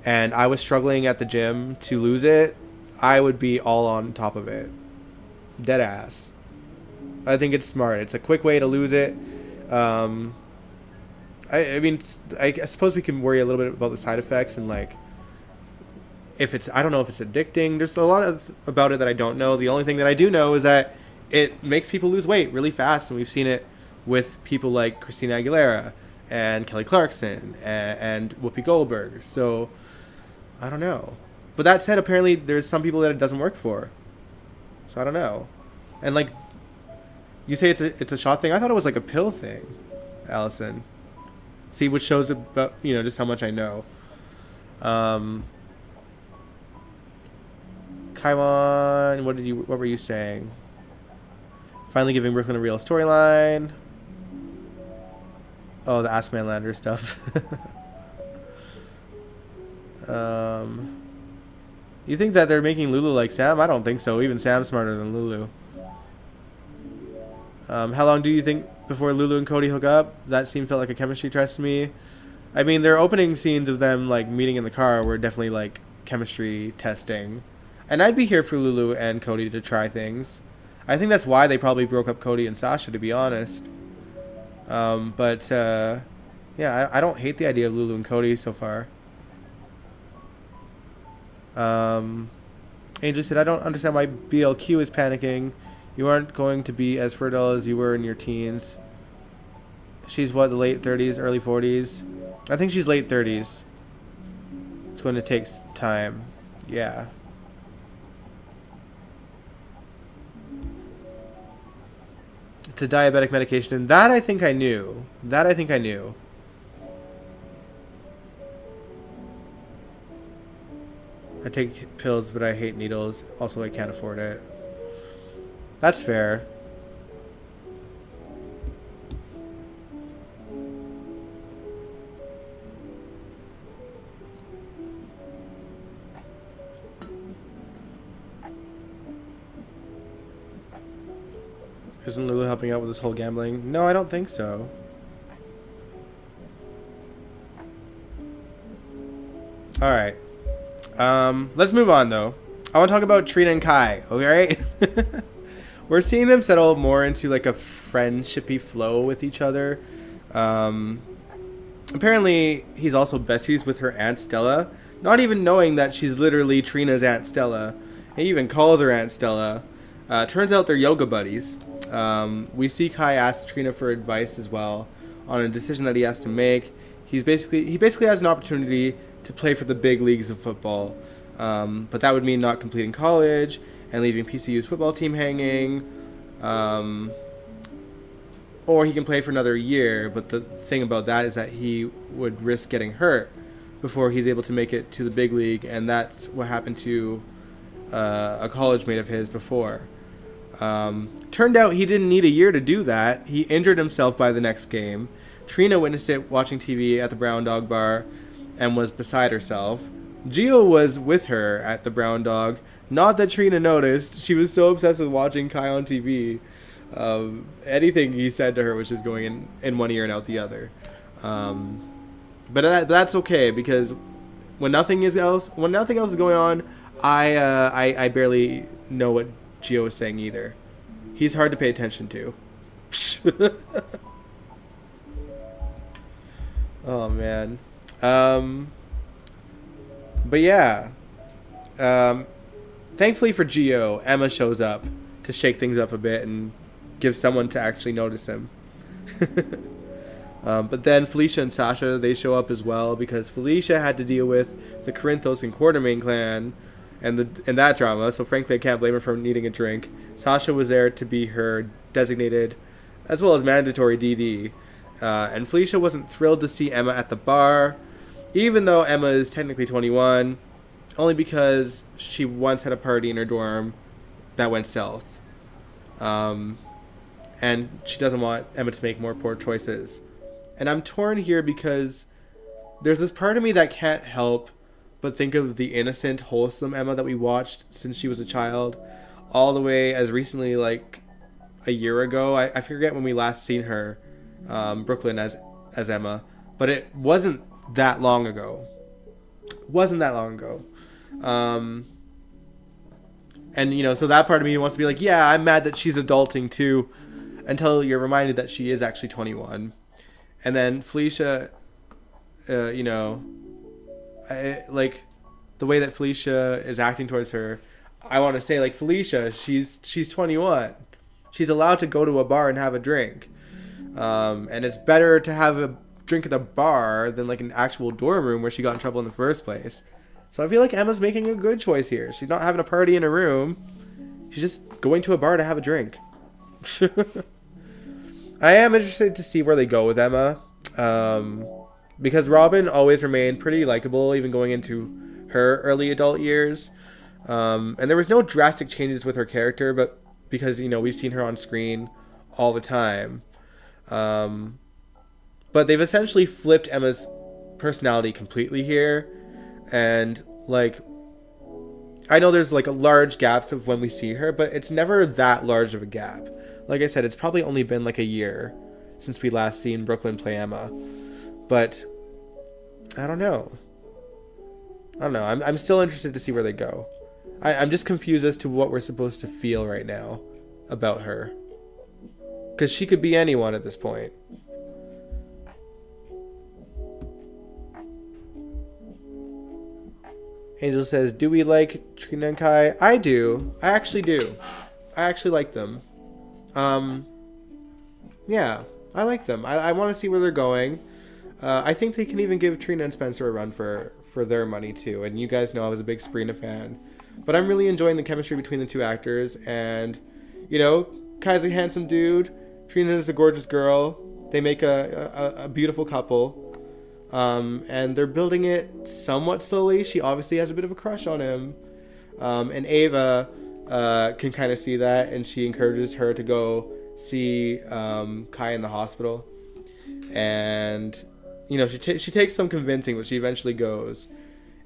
and I was struggling at the gym to lose it, I would be all on top of it. Dead ass. I think it's smart. It's a quick way to lose it. I mean, I suppose we can worry a little bit about the side effects and like if it's, I don't know if it's addicting. There's a lot about it that I don't know. The only thing that I do know is that it makes people lose weight really fast, and we've seen it with people like Christina Aguilera and Kelly Clarkson and Whoopi Goldberg. So I don't know. But that said, apparently there's some people that it doesn't work for. So I don't know. And like, you say it's a shot thing. I thought it was like a pill thing, Allison. See, which shows about, you know, just how much I know. Kaiwan, what were you saying? Finally giving Brooklyn a real storyline. Oh, the Ask Man Lander stuff. You think that they're making Lulu like Sam? I don't think so. Even Sam's smarter than Lulu. How long do you think before Lulu and Cody hook up? That scene felt like a chemistry test to me. I mean, their opening scenes of them like meeting in the car were definitely like chemistry testing. And I'd be here for Lulu and Cody to try things. I think that's why they probably broke up Cody and Sasha, to be honest. Yeah, I don't hate the idea of Lulu and Cody so far. Angel said, I don't understand why BLQ is panicking. You aren't going to be as fertile as you were in your teens. She's what, the late 30s, early 40s? I think she's late 30s. It's going to take time. Yeah. It's a diabetic medication. And that I think I knew. I take pills, but I hate needles. Also, I can't afford it. That's fair. Isn't Lulu helping out with this whole gambling? No, I don't think so. Alright. Let's move on, though. I want to talk about Trina and Kai, alright? We're seeing them settle more into, like, a friendshipy flow with each other. Apparently, he's also besties with her Aunt Stella, not even knowing that she's literally Trina's Aunt Stella. He even calls her Aunt Stella. Turns out they're yoga buddies. We see Kai ask Trina for advice as well on a decision that he has to make. He basically has an opportunity to play for the big leagues of football, but that would mean not completing college and leaving PCU's football team hanging. Or he can play for another year, but the thing about that is that he would risk getting hurt before he's able to make it to the big league, and that's what happened to a college mate of his before. Turned out he didn't need a year to do that. He injured himself by the next game. Trina witnessed it watching TV at the Brown Dog Bar and was beside herself. Gio was with her at the Brown Dog. Not that Trina noticed. She was so obsessed with watching Kai on TV. Anything he said to her was just going in one ear and out the other. But that's okay, because when nothing else is going on, I barely know what Gio is saying either. He's hard to pay attention to. Oh man. But yeah. Thankfully for Gio, Emma shows up to shake things up a bit and give someone to actually notice him. But then Felicia and Sasha, they show up as well, because Felicia had to deal with the Corinthos and Quartermain clan and that drama, so frankly I can't blame her for needing a drink. Sasha was there to be her designated as well as mandatory DD. And Felicia wasn't thrilled to see Emma at the bar, even though Emma is technically 21, only because she once had a party in her dorm that went south. And she doesn't want Emma to make more poor choices. And I'm torn here because there's this part of me that can't help but think of the innocent, wholesome Emma that we watched since she was a child, all the way as recently, like, a year ago. I forget when we last seen her, Brooklyn as Emma, but it wasn't that long ago. And, you know, so that part of me wants to be like, yeah, I'm mad that she's adulting too, until you're reminded that she is actually 21. And then Felicia, you know, like, the way that Felicia is acting towards her, I want to say, like, Felicia, she's 21. She's allowed to go to a bar and have a drink. And it's better to have a drink at the bar than, like, an actual dorm room where she got in trouble in the first place. So I feel like Emma's making a good choice here. She's not having a party in a room. She's just going to a bar to have a drink. I am interested to see where they go with Emma. Because Robin always remained pretty likable, even going into her early adult years. And there was no drastic changes with her character, but because, you know, we've seen her on screen all the time. But they've essentially flipped Emma's personality completely here. And, like, I know there's, like, a large gaps of when we see her, but it's never that large of a gap. Like I said, it's probably only been, like, a year since we last seen Brooklyn play Emma. But I don't know. I'm still interested to see where they go. I'm just confused as to what we're supposed to feel right now about her. Because she could be anyone at this point. Angel says, do we like Trina and Kai? I do. I actually do. I actually like them. Yeah, I like them. I want to see where they're going. I think they can even give Trina and Spencer a run for their money too. And you guys know I was a big Sabrina fan. But I'm really enjoying the chemistry between the two actors. And, you know, Kai's a handsome dude. Trina is a gorgeous girl. They make a beautiful couple. And they're building it somewhat slowly. She obviously has a bit of a crush on him. And Ava can kind of see that. And she encourages her to go see Kai in the hospital. And, you know, she takes some convincing, but she eventually goes.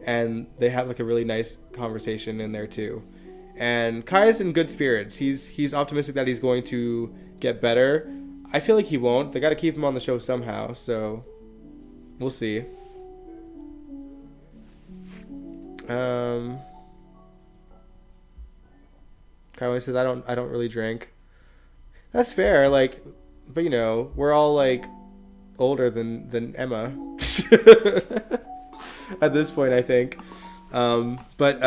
And they have like a really nice conversation in there too. And Kai is in good spirits. He's optimistic that he's going to get better. I feel like he won't. They got to keep him on the show somehow. So we'll see. Kai always says I don't really drink. That's fair. Like, but you know, we're all like older than Emma at this point, I think. But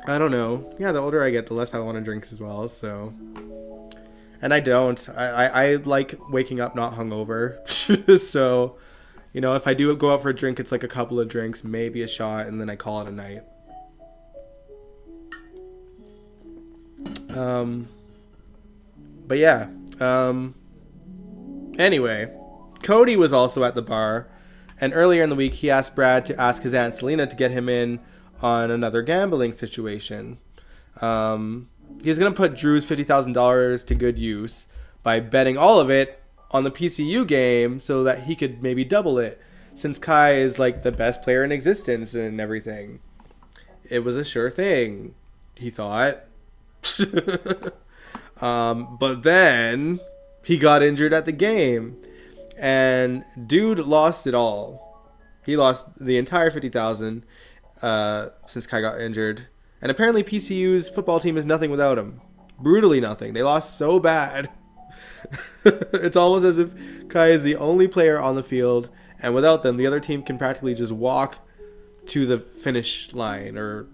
I don't know. Yeah, the older I get, the less I want to drink as well. So, and I don't. I like waking up not hungover. So, you know, if I do go out for a drink, it's like a couple of drinks, maybe a shot, and then I call it a night. But yeah. Anyway, Cody was also at the bar, and earlier in the week he asked Brad to ask his Aunt Selena to get him in on another gambling situation. He's going to put Drew's $50,000 to good use by betting all of it on the PCU game so that he could maybe double it, since Kai is like the best player in existence and everything. It was a sure thing, he thought. But then he got injured at the game, and dude lost it all. He lost the entire $50,000 since Kai got injured. And apparently PCU's football team is nothing without him. Brutally nothing. They lost so bad. It's almost as if Kai is the only player on the field, and without them, the other team can practically just walk to the finish line, or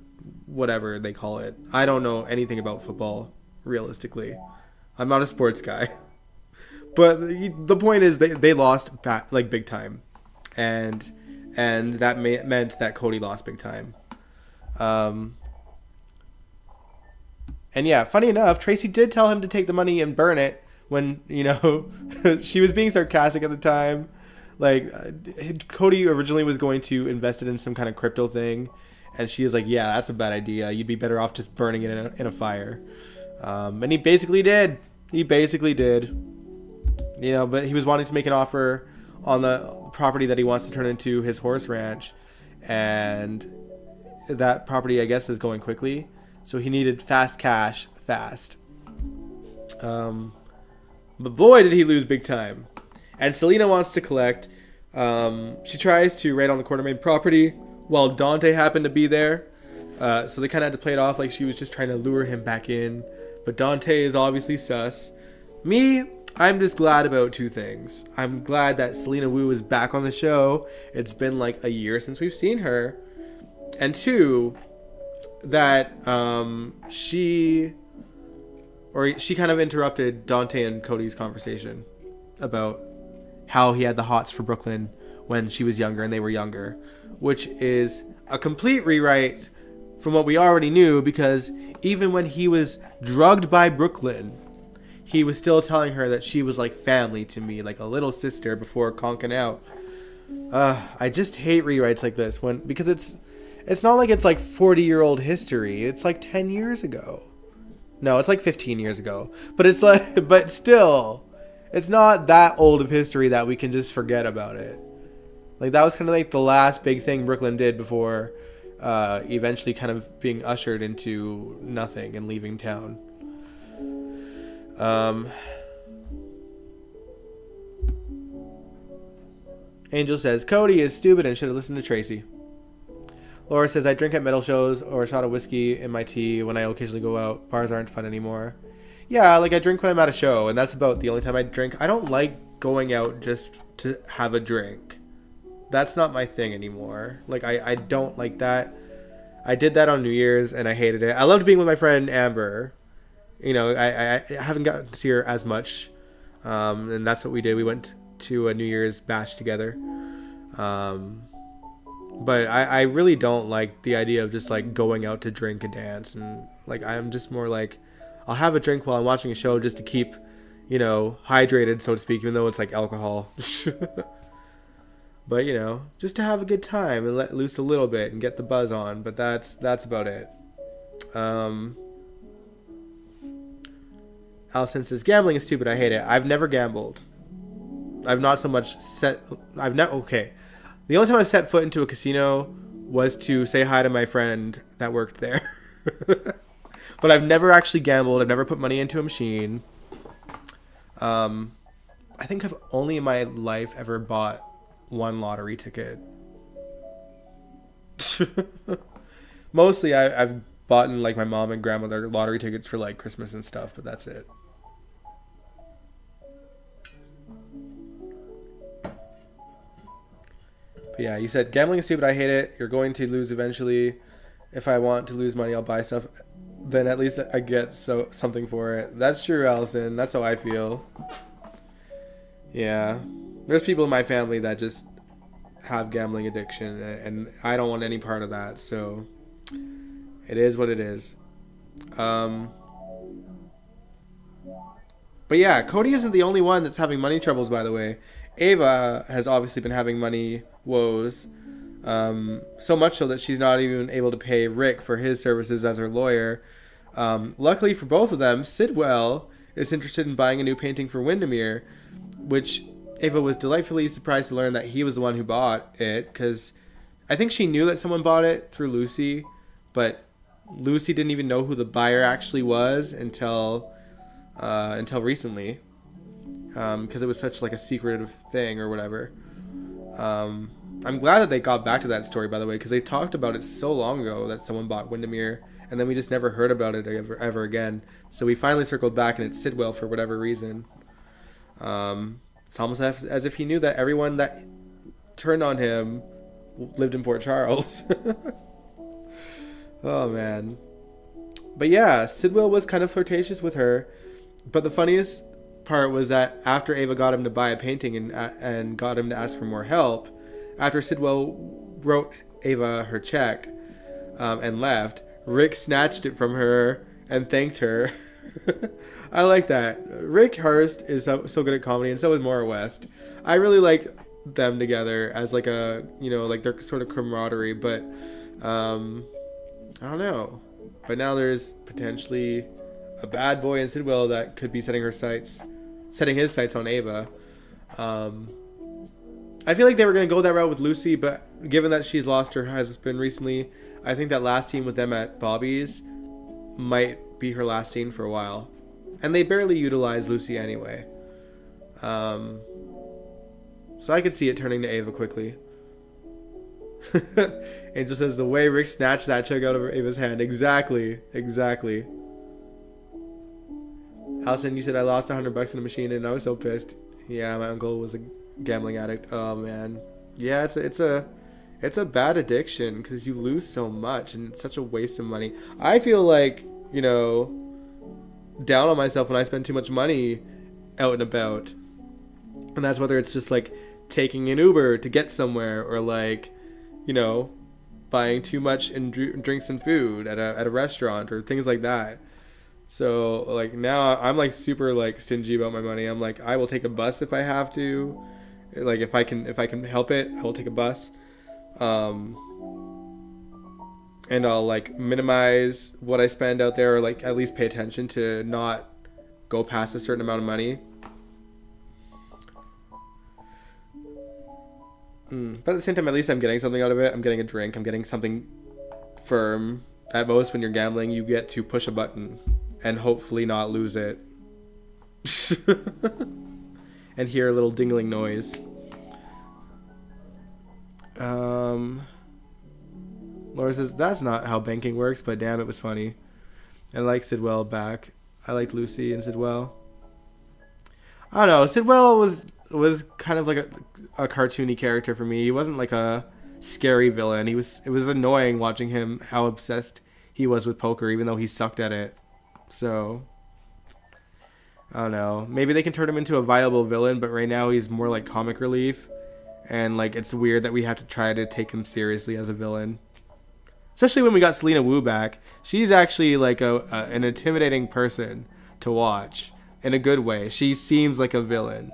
whatever they call it. I don't know anything about football, realistically. I'm not a sports guy. But the point is they lost like big time. And that meant that Cody lost big time. And yeah, funny enough, Tracy did tell him to take the money and burn it when, you know, she was being sarcastic at the time. Like, Cody originally was going to invest it in some kind of crypto thing. And she was like, yeah, that's a bad idea. You'd be better off just burning it in a fire. And he basically did. You know, but he was wanting to make an offer on the property that he wants to turn into his horse ranch. And that property, I guess, is going quickly. So he needed fast cash, fast. But boy, did he lose big time. And Selena wants to collect. She tries to raid on the Quartermain property while Dante happened to be there. So they kind of had to play it off like she was just trying to lure him back in. But Dante is obviously sus. Me, I'm just glad about two things. I'm glad that Selena Wu is back on the show. It's been like a year since we've seen her. And two, that she kind of interrupted Dante and Cody's conversation about how he had the hots for Brooklyn when she was younger and they were younger, which is a complete rewrite from what we already knew, because even when he was drugged by Brooklyn, he was still telling her that she was like family to me, like a little sister before conking out. I just hate rewrites like this because it's not like it's like 40-year-old history. It's like 10 years ago. No, it's like 15 years ago. But it's like, but still, it's not that old of history that we can just forget about it. Like, that was kind of like the last big thing Brooklyn did before eventually kind of being ushered into nothing and leaving town. Angel says Cody is stupid and should have listened to Tracy. Laura says, I drink at metal shows or a shot of whiskey in my tea when I occasionally go out. Bars aren't fun anymore. Yeah, like I drink when I'm at a show, and that's about the only time I drink. I don't like going out just to have a drink. That's not my thing anymore. Like, I don't like that. I did that on New Year's, and I hated it. I loved being with my friend Amber. You know, I haven't gotten to see her as much. And that's what we did. We went to a New Year's bash together. But I really don't like the idea of just, like, going out to drink and dance. And, like, I'm just more like, I'll have a drink while I'm watching a show just to keep, you know, hydrated, so to speak, even though it's, like, alcohol. But, you know, just to have a good time and let loose a little bit and get the buzz on. But that's about it. Allison says, gambling is stupid. I hate it. I've never gambled. I've not so much okay. The only time I've set foot into a casino was to say hi to my friend that worked there. But I've never actually gambled. I've never put money into a machine. I think I've only in my life ever bought one lottery ticket. Mostly I've bought like my mom and grandmother lottery tickets for like Christmas and stuff, but that's it. But yeah, you said gambling is stupid. I hate it. You're going to lose eventually. If I want to lose money, I'll buy stuff. Then at least I get something for it. That's true, Allison. That's how I feel. Yeah. There's people in my family that just have gambling addiction, and I don't want any part of that. So it is what it is. But yeah, Cody isn't the only one that's having money troubles, by the way. Ava has obviously been having money woes. So much so that she's not even able to pay Rick for his services as her lawyer. Luckily for both of them, Sidwell is interested in buying a new painting for Windermere, which Ava was delightfully surprised to learn that he was the one who bought it, because I think she knew that someone bought it through Lucy, but Lucy didn't even know who the buyer actually was until recently, because it was such like a secretive thing or whatever. I'm glad that they got back to that story, by the way, because they talked about it so long ago that someone bought Windermere, and then we just never heard about it ever again. So we finally circled back, and it's Sidwell for whatever reason. It's almost as if he knew that everyone that turned on him lived in Port Charles. Oh, man. But yeah, Sidwell was kind of flirtatious with her. But the funniest part was that after Ava got him to buy a painting and got him to ask for more help, after Sidwell wrote Ava her check and left, Rick snatched it from her and thanked her. I like that. Rick Hurst is so good at comedy, and so is Maura West. I really like them together as like a, you know, like their sort of camaraderie, but I don't know. But now there's potentially a bad boy in Sidwell that could be setting his sights on Ava. I feel like they were going to go that route with Lucy, but given that she's lost her husband recently, I think that last scene with them at Bobby's might be her last scene for a while. And they barely utilize Lucy anyway. So I could see it turning to Ava quickly. Angel says, the way Rick snatched that check out of Ava's hand. Exactly. Allison, you said I lost $100 in a machine and I was so pissed. Yeah, my uncle was a gambling addict. Oh man. Yeah, it's a bad addiction because you lose so much and it's such a waste of money. I feel like, you know, down on myself when I spend too much money out and about. And that's whether it's just like taking an Uber to get somewhere, or like, you know, buying too much in drinks and food at a restaurant or things like that. So like now I'm like super like stingy about my money. I'm like, I will take a bus if I have to. Like if I can help it, I will take a bus. And I'll like minimize what I spend out there, or like at least pay attention to not go past a certain amount of money. But at the same time, at least I'm getting something out of it. I'm getting a drink. I'm getting something firm. At most, when you're gambling, you get to push a button and hopefully not lose it. And hear a little dingling noise. Laura says, that's not how banking works, but damn, it was funny. And I like Sidwell back. I liked Lucy and Sidwell. I don't know. Sidwell was kind of like a cartoony character for me. He wasn't like a scary villain. It was annoying watching him, how obsessed he was with poker, even though he sucked at it. So, I don't know. Maybe they can turn him into a viable villain, but right now he's more like comic relief. And like it's weird that we have to try to take him seriously as a villain. Especially when we got Selena Wu back. She's actually like an intimidating person to watch in a good way. She seems like a villain.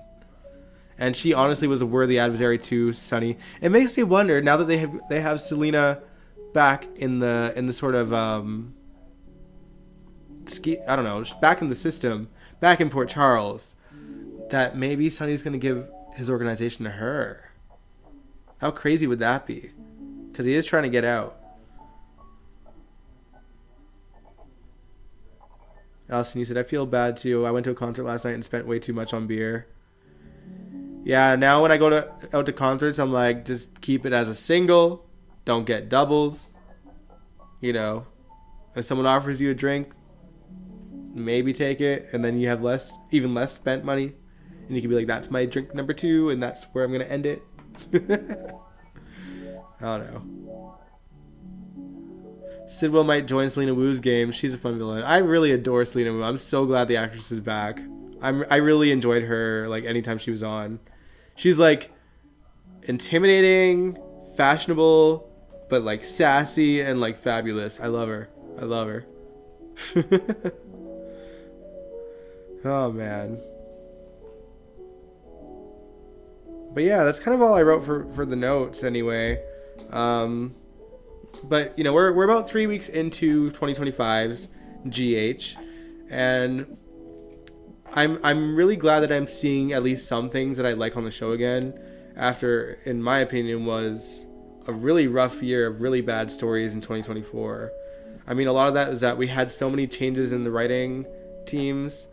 And she honestly was a worthy adversary to Sunny. It makes me wonder, now that they have Selena back in the sort of I don't know, back in the system, back in Port Charles, that maybe Sunny's going to give his organization to her. How crazy would that be? Because he is trying to get out. Allison, you said, I feel bad too. I went to a concert last night and spent way too much on beer. Yeah, now when I go out to concerts, I'm like, just keep it as a single. Don't get doubles. You know, if someone offers you a drink, maybe take it, and then you have even less spent money. And you can be like, that's my drink number 2, and that's where I'm going to end it. I don't know. Sidwell might join Selena Wu's game. She's a fun villain. I really adore Selena Wu. I'm so glad the actress is back. I really enjoyed her, like, anytime she was on. She's, like, intimidating, fashionable, but, like, sassy and, like, fabulous. I love her. I love her. Oh, man. But yeah, that's kind of all I wrote for the notes anyway. But you know, we're about 3 weeks into 2025's GH, and I'm really glad that I'm seeing at least some things that I like on the show again. After, in my opinion, was a really rough year of really bad stories in 2024. I mean, a lot of that is that we had so many changes in the writing teams.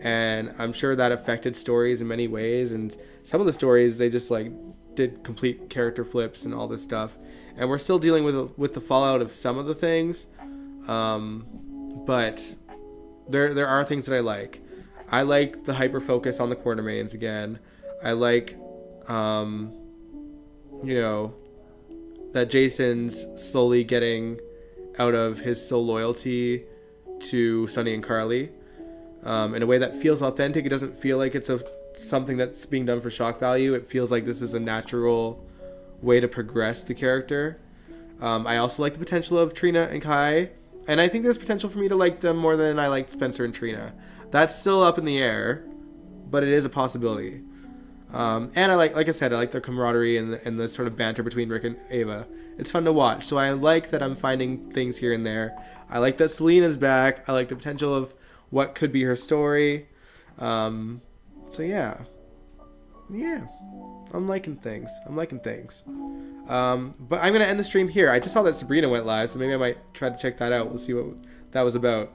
And I'm sure that affected stories in many ways. And some of the stories, they just like did complete character flips and all this stuff. And we're still dealing with the fallout of some of the things. But there are things that I like. I like the hyper focus on the Quartermains again. I like, you know, that Jason's slowly getting out of his soul loyalty to Sunny and Carly. In a way that feels authentic. It doesn't feel like it's something that's being done for shock value. It feels like this is a natural way to progress the character. I also like the potential of Trina and Kai, and I think there's potential for me to like them more than I liked Spencer and Trina. That's still up in the air, but it is a possibility. And I like I said, I like their camaraderie and the sort of banter between Rick and Ava. It's fun to watch. So I like that I'm finding things here and there. I like that Selena's back. I like the potential of what could be her story. So yeah, I'm liking things. But I'm gonna end the stream here. I just saw that Sabrina went live, so maybe I might try to check that out. We'll see what that was about.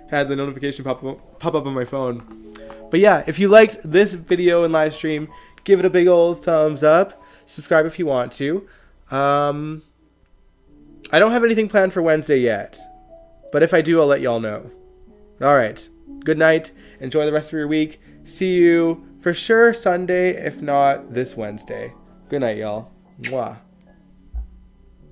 Had the notification pop up on my phone. But yeah, if you liked this video and live stream, give it a big old thumbs up. Subscribe if you want to. I don't have anything planned for Wednesday yet, but if I do, I'll let y'all know. All right. Good night. Enjoy the rest of your week. See you for sure Sunday, if not this Wednesday. Good night, y'all. Mwah.